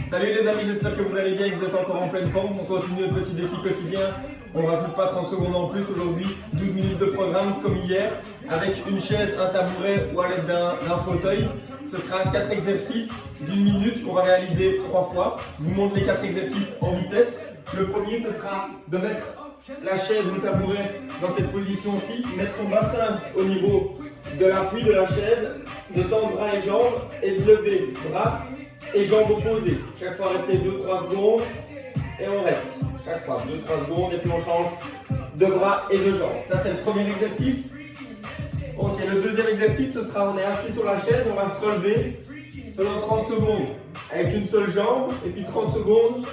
Salut les amis, j'espère que vous allez bien et que vous êtes encore en pleine forme. On continue notre petit défi quotidien. On rajoute pas 30 secondes en plus aujourd'hui, 12 minutes de programme comme hier, avec une chaise, un tabouret ou à l'aide d'un fauteuil. Ce sera 4 exercices d'une minute qu'on va réaliser 3 fois. Je vous montre les 4 exercices en vitesse. Le premier, ce sera de mettre la chaise ou le tabouret dans cette position-ci, mettre son bassin au niveau de l'appui de la chaise, de tendre bras et jambes et de lever bras et jambes opposées. Chaque fois, rester 2-3 secondes et on reste. Chaque fois, 2-3 secondes et puis on change de bras et de jambes. Ça, c'est le premier exercice. Ok, le deuxième exercice, ce sera on est assis sur la chaise, on va se relever pendant 30 secondes avec une seule jambe et puis 30 secondes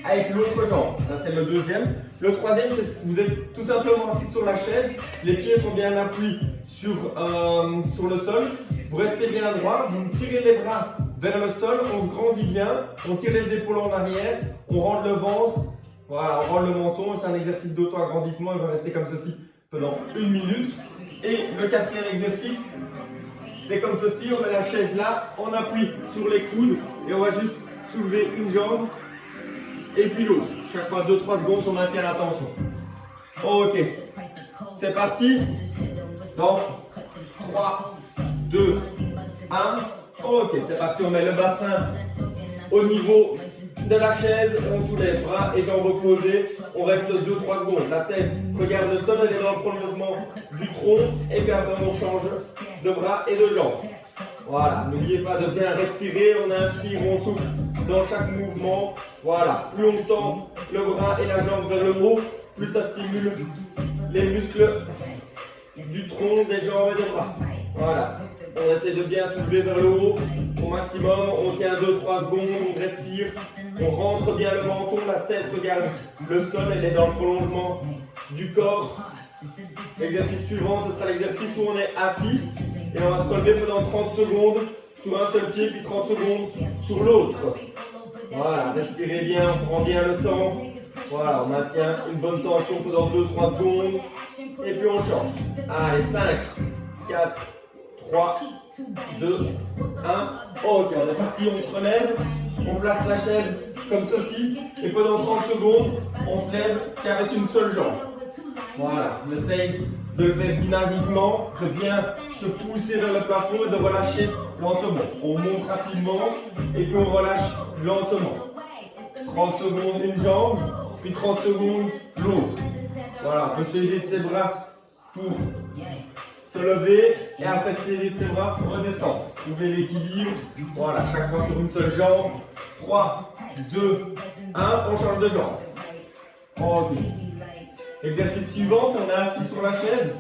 avec l'autre jambe. Ça, c'est le deuxième. Le troisième, c'est vous êtes tout simplement assis sur la chaise, les pieds sont bien appuyés sur le sol. Vous restez bien droit, vous tirez les bras vers le sol, on se grandit bien, on tire les épaules en arrière, on rentre le ventre, voilà, on rentre le menton. C'est un exercice d'auto-agrandissement, il va rester comme ceci pendant 1 minute. Et le quatrième exercice, c'est comme ceci, on met la chaise là, on appuie sur les coudes et on va juste soulever une jambe et puis l'autre. Chaque fois 2-3 secondes, on maintient la tension. Ok, c'est parti. Dans 3, 2, 1. Ok, c'est parti. On met le bassin au niveau de la chaise. On soulève bras et jambes opposées. On reste 2-3 secondes. La tête regarde le sol, elle est dans le prolongement du tronc. Et puis après, on change de bras et de jambes. Voilà, n'oubliez pas de bien respirer. On inspire, on souffle dans chaque mouvement. Voilà, plus on tend le bras et la jambe vers le haut, plus ça stimule les muscles du tronc, des jambes et des bras. Voilà, on essaie de bien soulever vers le haut au maximum. On tient 2-3 secondes, on respire, on rentre bien le menton, la tête regarde le sol, elle est dans le prolongement du corps. L'exercice suivant, ce sera l'exercice où on est assis et on va se relever pendant 30 secondes sur un seul pied, puis 30 secondes sur l'autre. Voilà, respirez bien, on prend bien le temps. Voilà, on maintient une bonne tension pendant 2-3 secondes. Et puis on change. Allez, 5, 4, 3, 2, 1. Ok, on est parti, on se relève. On place la chaise comme ceci. Et pendant 30 secondes, on se lève qu'avec une seule jambe. Voilà, on essaye de le faire dynamiquement, de bien se pousser vers le plafond et de relâcher lentement. On monte rapidement et puis on relâche lentement. 30 secondes une jambe, puis 30 secondes l'autre. Voilà, on peut s'aider de ses bras pour se lever et après s'aider de ses bras pour redescendre. Trouvez l'équilibre. Voilà, chaque fois sur une seule jambe. 3, 2, 1, on change de jambe. Ok. L'exercice suivant, c'est on est assis sur la chaise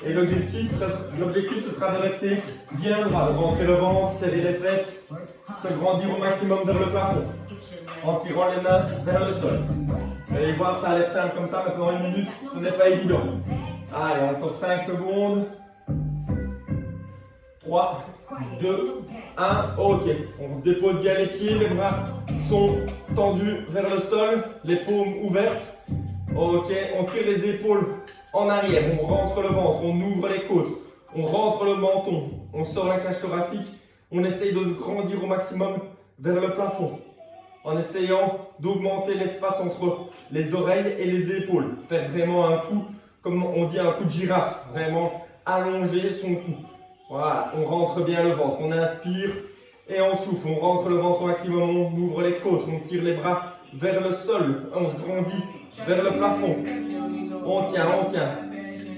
et l'objectif ce sera de rester bien droit, de rentrer le ventre, serrer les fesses, se grandir au maximum vers le plafond en tirant les mains vers le sol. Vous allez voir, ça a l'air simple comme ça, mais pendant 1 minute, ce n'est pas évident. Allez, encore 5 secondes. 3, 2, 1, ok. On dépose bien les pieds, les bras sont tendus vers le sol, les paumes ouvertes. Ok, on tire les épaules en arrière, on rentre le ventre, on ouvre les côtes, on rentre le menton, on sort la cage thoracique, on essaye de se grandir au maximum vers le plafond, en essayant d'augmenter l'espace entre les oreilles et les épaules, faire vraiment un coup, comme on dit un coup de girafe, vraiment allonger son cou. Voilà, on rentre bien le ventre, on inspire et on souffle, on rentre le ventre au maximum, on ouvre les côtes, on tire les bras vers le sol, on se grandit vers le plafond. On tient, on tient.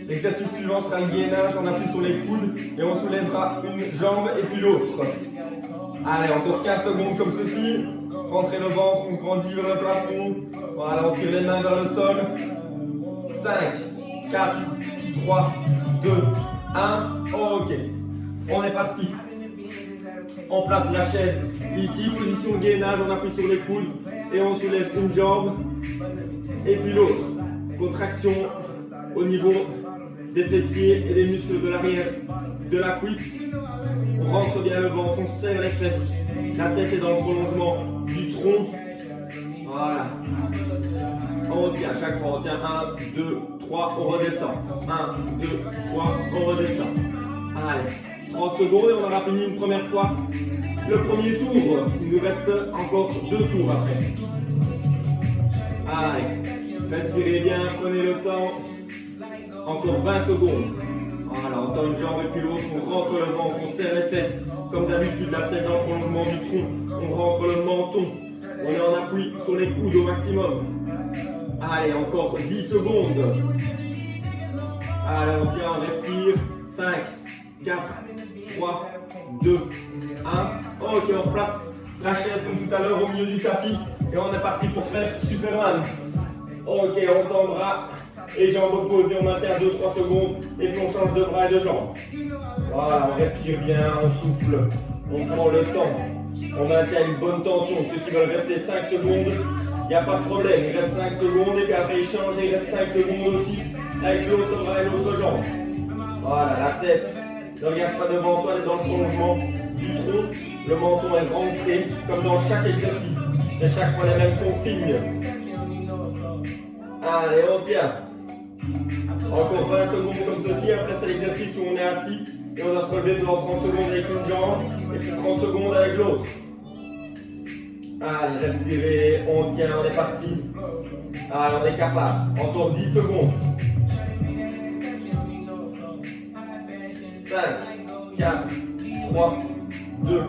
L'exercice suivant sera le gainage, on appuie sur les coudes et on soulèvera une jambe et puis l'autre. Allez, encore 15 secondes comme ceci. Rentrez le ventre, on se grandit vers le plafond. Voilà, on tire les mains vers le sol. 5, 4, 3, 2, 1. Ok, on est parti. On place la chaise ici, position gainage, on appuie sur les coudes et on soulève une jambe et puis l'autre. Contraction au niveau des fessiers et des muscles de l'arrière de la cuisse. On rentre bien le ventre, on serre les fesses. La tête est dans le prolongement du tronc. Voilà. On tient, à chaque fois on tient 1, 2, 3, on redescend. 1, 2, 3, on redescend. Allez. 30 secondes et on aura fini une première fois le premier tour. Il nous reste encore 2 tours après. Allez, respirez bien, prenez le temps. Encore 20 secondes. Voilà, on tend une jambe et puis l'autre, on rentre le ventre, on serre les fesses. Comme d'habitude, la tête dans le prolongement du tronc. On rentre le menton. On est en appui sur les coudes au maximum. Allez, encore 10 secondes. Allez, on tient, on respire. 5, 4, 3, 2, 1. Ok, on replace la chaise comme tout à l'heure au milieu du tapis. Et on est parti pour faire Superman. Ok, on tend bras et jambes opposées. On maintient 2-3 secondes. Et puis on change de bras et de jambes. Voilà, on respire bien, on souffle. On prend le temps. On maintient une bonne tension. Ceux qui veulent rester 5 secondes, il n'y a pas de problème. Il reste 5 secondes et puis après il change et il reste 5 secondes aussi avec l'autre bras et l'autre jambe. Voilà, la tête ne regarde pas devant soi, elle est dans le prolongement du tronc. Le menton est rentré comme dans chaque exercice. C'est chaque fois les mêmes consignes. Allez, on tient. Encore 20 secondes comme ceci. Après, c'est l'exercice où on est assis et on doit se relever pendant 30 secondes avec une jambe et puis 30 secondes avec l'autre. Allez, respirez, on tient, on est parti. Allez, on est capable. Encore 10 secondes. 5, 4, 3, 2, 1.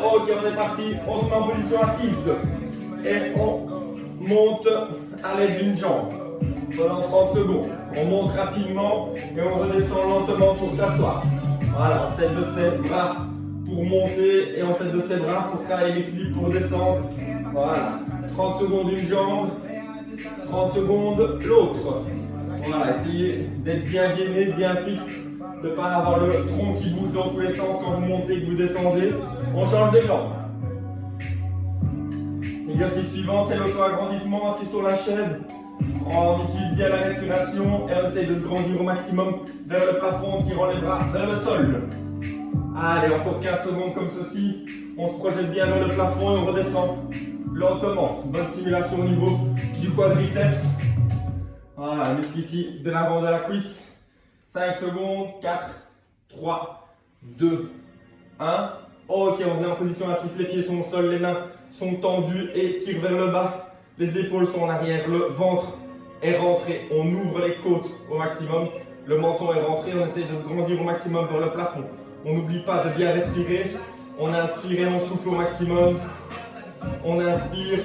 Ok, on est parti. On se met en position assise. Et on monte à l'aide d'une jambe. Pendant 30 secondes. On monte rapidement et on redescend lentement pour s'asseoir. Voilà, on s'aide de ses bras pour monter et on s'aide de ses bras pour travailler l'équilibre, pour descendre. Voilà, 30 secondes une jambe, 30 secondes l'autre. Voilà, essayez d'être bien gainé, bien fixe, de ne pas avoir le tronc qui bouge dans tous les sens quand vous montez et que vous descendez. On change de jambe. L'exercice suivant, c'est l'auto-agrandissement assis sur la chaise. On utilise bien la respiration et on essaye de se grandir au maximum vers le plafond en tirant les bras vers le sol. Allez, encore 15 secondes comme ceci. On se projette bien vers le plafond et on redescend lentement. Bonne stimulation au niveau du quadriceps. Voilà, muscle ici de l'avant de la cuisse. 5 secondes, 4, 3, 2, 1. Ok, on est en position assise, les pieds sont au sol, les mains sont tendues et tirent vers le bas. Les épaules sont en arrière, le ventre est rentré. On ouvre les côtes au maximum. Le menton est rentré, on essaie de se grandir au maximum vers le plafond. On n'oublie pas de bien respirer. On inspire et on souffle au maximum. On inspire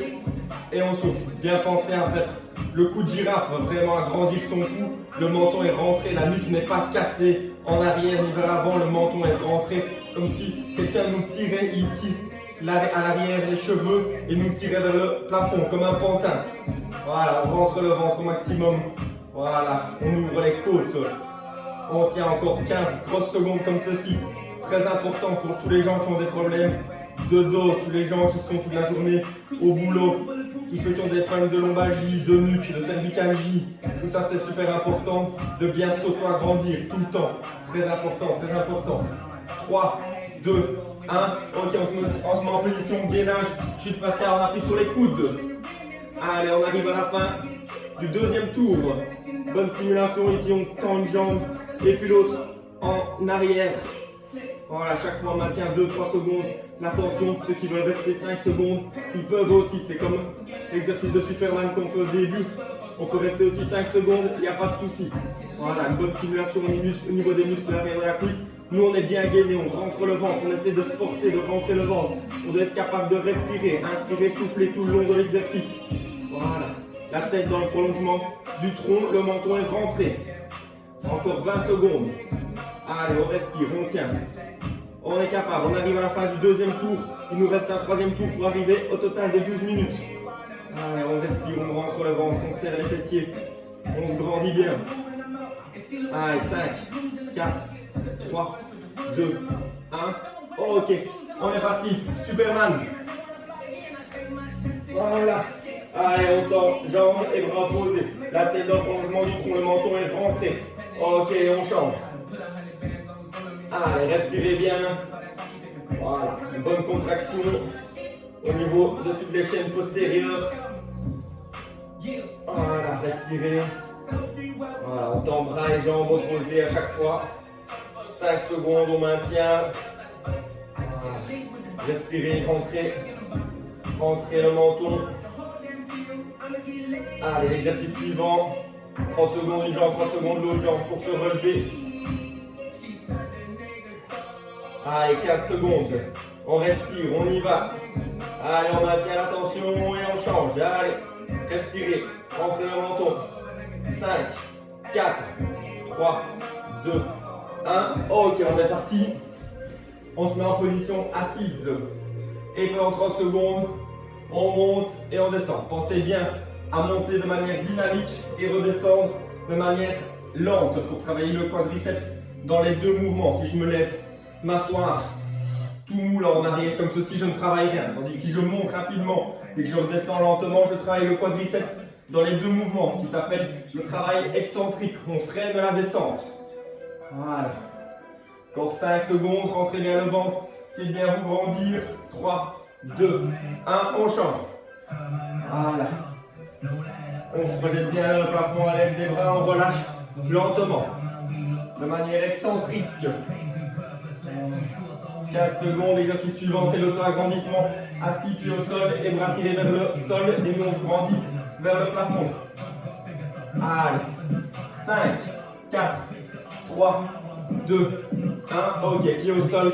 et on souffle. Bien penser à faire le coup de girafe, vraiment agrandir son cou. Le menton est rentré, la nuque n'est pas cassée en arrière ni vers l'avant. Le menton est rentré comme si quelqu'un nous tirait ici à l'arrière les cheveux et nous tirait vers le plafond comme un pantin. Voilà, on rentre le ventre au maximum. Voilà, on ouvre les côtes. On tient encore 15 grosses secondes comme ceci. Très important pour tous les gens qui ont des problèmes de dos, tous les gens qui sont toute la journée au boulot, tous ceux qui ont des problèmes de lombalgie, de nuque, de cervicalgie. Tout ça, c'est super important de bien s'auto-agrandir tout le temps. Très important, très important. 3, 2, 1. Ok, on se met en position gainage, chute faciale, on appuie sur les coudes. Allez, on arrive à la fin du deuxième tour. Bonne stimulation ici, on tend une jambe et puis l'autre en arrière. Voilà, chaque fois on maintient 2-3 secondes la tension. Ceux qui veulent rester 5 secondes, ils peuvent aussi. C'est comme l'exercice de Superman qu'on fait au début. On peut rester aussi 5 secondes, il n'y a pas de souci. Voilà, une bonne stimulation au niveau des muscles derrière la cuisse. Nous on est bien gainé, on rentre le ventre, on essaie de se forcer de rentrer le ventre. On doit être capable de respirer, inspirer, souffler tout le long de l'exercice. Voilà, la tête dans le prolongement du tronc, le menton est rentré. Encore 20 secondes. Allez, on respire, on tient. On est capable, on arrive à la fin du deuxième tour. Il nous reste un troisième tour pour arriver au total de 12 minutes. Allez, on respire, on rentre le ventre, on serre les fessiers. On se grandit bien. Allez, 5, 4, 3, 2, 1. Ok, on est parti. Superman. Voilà. Allez, on tend jambes et bras posés. La tête dans le prolongement du tronc, le menton est rentré. Ok, on change. Allez, respirez bien. Voilà, une bonne contraction au niveau de toutes les chaînes postérieures. Voilà, respirez. Voilà, on tend bras et jambes opposés à chaque fois. 5 secondes, on maintient. Voilà. Respirez, rentrez. Rentrez le menton. Allez, l'exercice suivant. 30 secondes une jambe, 30 secondes l'autre jambe pour se relever. Allez, 15 secondes. On respire, on y va. Allez, on maintient la tension et on change. Allez, respirez. Rentrez le menton. 5, 4, 3, 2, 1. Ok, on est parti. On se met en position assise. Et pendant 30 secondes, on monte et on descend. Pensez bien à monter de manière dynamique et redescendre de manière lente pour travailler le quadriceps dans les deux mouvements. Si je me laisse m'asseoir tout mou là en arrière comme ceci, je ne travaille rien. Tandis que si je monte rapidement et que je redescends lentement, je travaille le quadriceps dans les deux mouvements, ce qui s'appelle le travail excentrique. On freine la descente. Voilà. Encore 5 secondes, rentrez bien le ventre. Essayez de bien vous grandir. 3, 2, 1, on change. Voilà. On se projette bien le plafond à l'aide des bras, on relâche lentement, de manière excentrique. 15 secondes, l'exercice suivant c'est l'auto-agrandissement. Assis puis au sol et bras tirés vers le sol et nous on se grandit vers le plafond. Allez, 5, 4, 3, 2, 1, ok, pied au sol,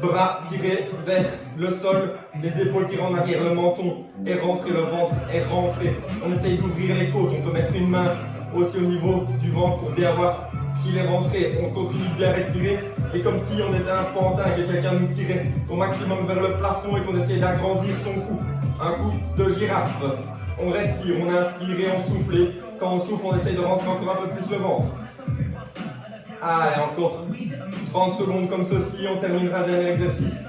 bras tirés vers le sol, les épaules tirées en arrière, le menton est rentré, le ventre est rentré. On essaye d'ouvrir les côtes, on peut mettre une main aussi au niveau du ventre pour bien voir qu'il est rentré. On continue de bien respirer et comme si on était un pantin, que quelqu'un nous tirait au maximum vers le plafond et qu'on essayait d'agrandir son cou. Un cou de girafe. On respire, on inspire et on souffle. Et quand on souffle, on essaye de rentrer encore un peu plus le ventre. Allez, encore 30 secondes comme ceci, on terminera le dernier exercice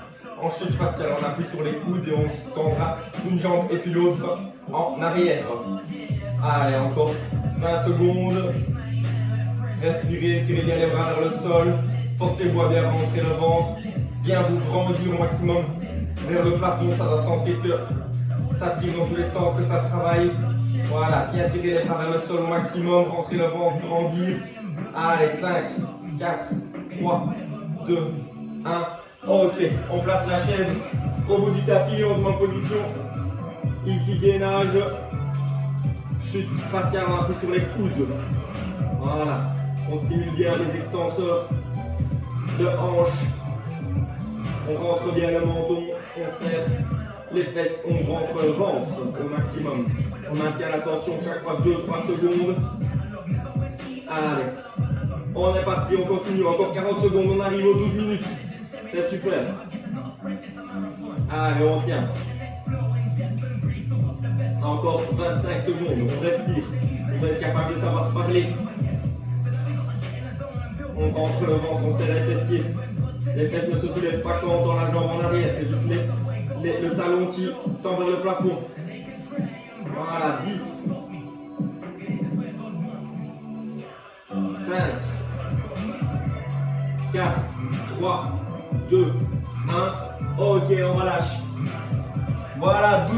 en chute faciale. On appuie sur les coudes et on se tendra une jambe et puis l'autre en arrière. Allez, encore 20 secondes. Respirez, tirez bien les bras vers le sol. Forcez-vous à bien rentrer le ventre. Bien vous grandir au maximum vers le plafond. Ça va sentir que ça tire dans tous les sens, que ça travaille. Voilà, bien tirer les bras vers le sol au maximum. Rentrer le ventre, grandir. Allez, 5, 4, 3, 2, 1. Ok, on place la chaise au bout du tapis, on se met en position. Ici, gainage. Chute faciale, un peu sur les coudes. Voilà, on stimule bien les extenseurs de hanches. On rentre bien le menton, on serre les fesses, on rentre le ventre au maximum. On maintient la tension chaque fois 2-3 secondes. Allez, on est parti, on continue, encore 40 secondes, on arrive aux 12 minutes. C'est super. Allez, on tient. Encore 25 secondes, on respire. On va être capable de savoir parler. On rentre le ventre, on serre les fessiers. Les fesses ne se soulèvent pas quand on tend la jambe en arrière, c'est juste le talon qui tend vers le plafond. Voilà, 10. 5, 4, 3, 2, 1. Ok, on relâche. Voilà, 12